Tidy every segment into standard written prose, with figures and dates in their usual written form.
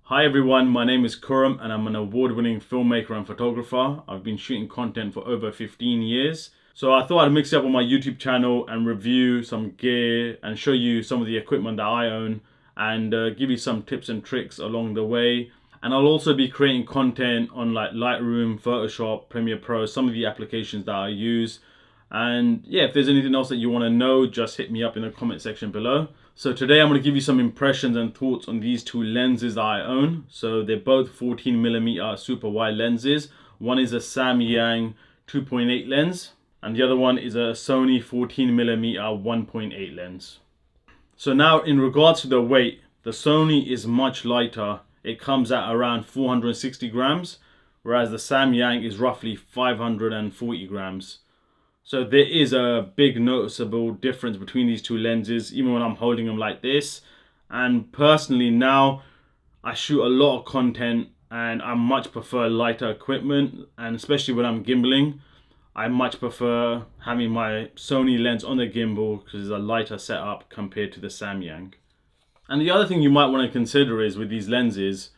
Hi everyone, my name is Khurum and I'm an award-winning filmmaker and photographer. I've been shooting content for over 15 years. So I thought I'd mix it up on my YouTube channel and review some gear and show you some of the equipment that I own and give you some tips and tricks along the way. And I'll also be creating content on like Lightroom, Photoshop, Premiere Pro, some of the applications that I use. And yeah, if there's anything else that you want to know, just hit me up in the comment section below. So today I'm going to give you some impressions and thoughts on these two lenses that I own. So they're both 14mm super wide lenses. One is a Samyang 2.8 lens and the other one is a Sony 14mm 1.8 lens. So now in regards to the weight, the Sony is much lighter. It comes at around 460 grams, whereas the Samyang is roughly 540 grams. So there is a big noticeable difference between these two lenses, even when I'm holding them like this. And personally now, I shoot a lot of content and I much prefer lighter equipment. And especially when I'm gimbaling, I much prefer having my Sony lens on the gimbal because it's a lighter setup compared to the Samyang. And the other thing you might want to consider is with these lenses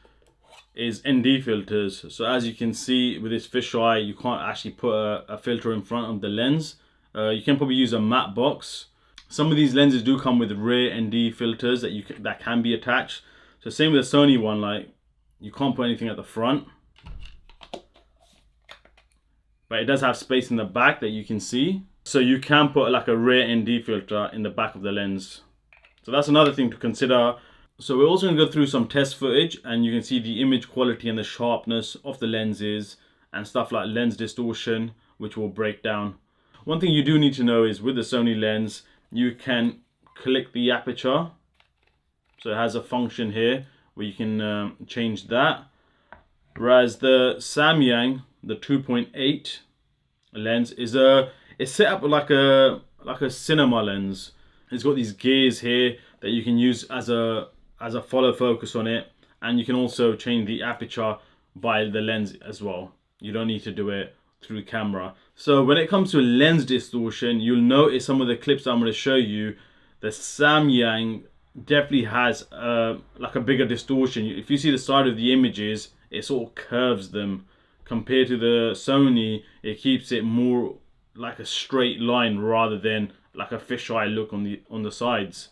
is ND filters. So as you can see with this fisheye, you can't actually put a filter in front of the lens. You can probably use a matte box. Some of these lenses do come with rear ND filters that can be attached. So same with the Sony one, like you can't put anything at the front, but it does have space in the back that you can see. So you can put like a rear ND filter in the back of the lens. So that's another thing to consider. So we're also going to go through some test footage and you can see the image quality and the sharpness of the lenses and stuff like lens distortion, which will break down. One thing you do need to know is with the Sony lens, you can click the aperture. So it has a function here where you can change that. Whereas the Samyang, the 2.8 lens, it's set up like a cinema lens. It's got these gears here that you can use as a follow focus on it, and you can also change the aperture by the lens as well. You don't need to do it through camera. So when it comes to lens distortion, you'll notice some of the clips that I'm going to show you, the Samyang definitely has like a bigger distortion. If you see the side of the images, it sort of curves them. Compared to the Sony, it keeps it more like a straight line rather than like a fisheye look on the sides.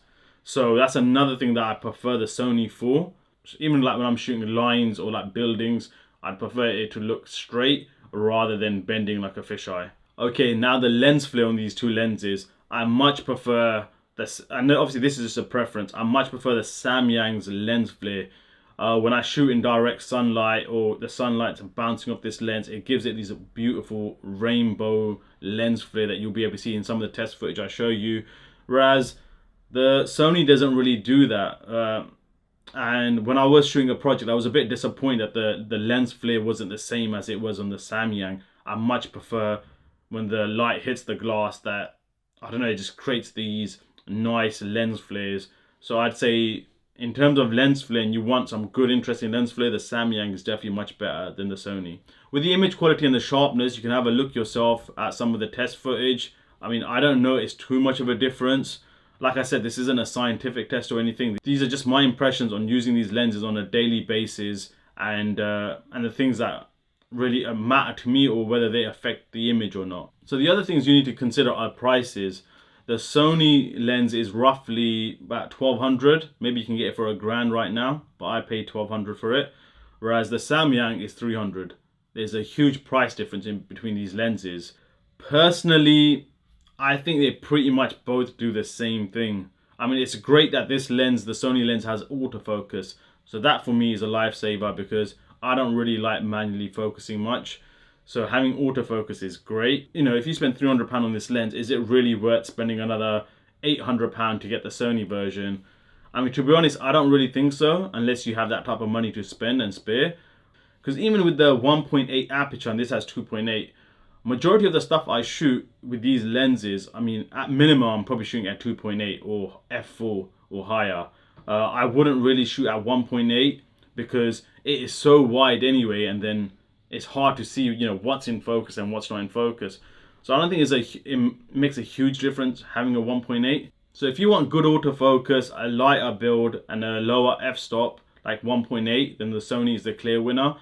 So that's another thing that I prefer the Sony for. Even like when I'm shooting lines or like buildings, I'd prefer it to look straight rather than bending like a fisheye. Okay, now the lens flare on these two lenses, I much prefer this, and obviously this is just a preference, I much prefer the Samyang's lens flare. When I shoot in direct sunlight or the sunlight's bouncing off this lens, it gives it these beautiful rainbow lens flare that you'll be able to see in some of the test footage I show you. Whereas the Sony doesn't really do that. And when I was shooting a project, I was a bit disappointed that the lens flare wasn't the same as it was on the Samyang. I much prefer when the light hits the glass that, I don't know, it just creates these nice lens flares. So I'd say in terms of lens flare and you want some good interesting lens flare, the Samyang is definitely much better than the Sony. With the image quality and the sharpness, you can have a look yourself at some of the test footage. I mean, I don't notice too much of a difference. Like I said, this isn't a scientific test or anything. These are just my impressions on using these lenses on a daily basis and the things that really matter to me or whether they affect the image or not. So the other things you need to consider are prices. The Sony lens is roughly about 1,200. Maybe you can get it for $1,000 right now, but I paid 1,200 for it. Whereas the Samyang is 300. There's a huge price difference in between these lenses. Personally, I think they pretty much both do the same thing. I mean, it's great that this lens, the Sony lens, has autofocus. So that for me is a lifesaver because I don't really like manually focusing much. So having autofocus is great. You know, if you spend £300 on this lens, is it really worth spending another £800 to get the Sony version? I mean, to be honest, I don't really think so, unless you have that type of money to spend and spare. Because even with the 1.8 aperture, and this has 2.8, majority of the stuff I shoot with these lenses, I mean, at minimum, I'm probably shooting at 2.8 or f4 or higher. I wouldn't really shoot at 1.8 because it is so wide anyway, and then it's hard to see, you know, what's in focus and what's not in focus. So I don't think it makes a huge difference having a 1.8. So if you want good autofocus, a lighter build, and a lower f-stop, like 1.8, then the Sony is the clear winner.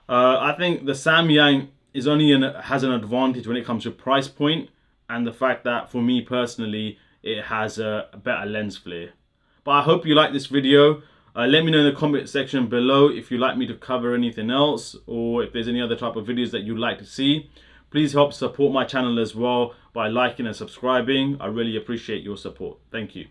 I think the Samyang is has an advantage when it comes to price point, and the fact that for me personally, it has a better lens flare. But I hope you like this video. Let me know in the comment section below if you'd like me to cover anything else, or if there's any other type of videos that you'd like to see. Please help support my channel as well by liking and subscribing. I really appreciate your support. Thank you.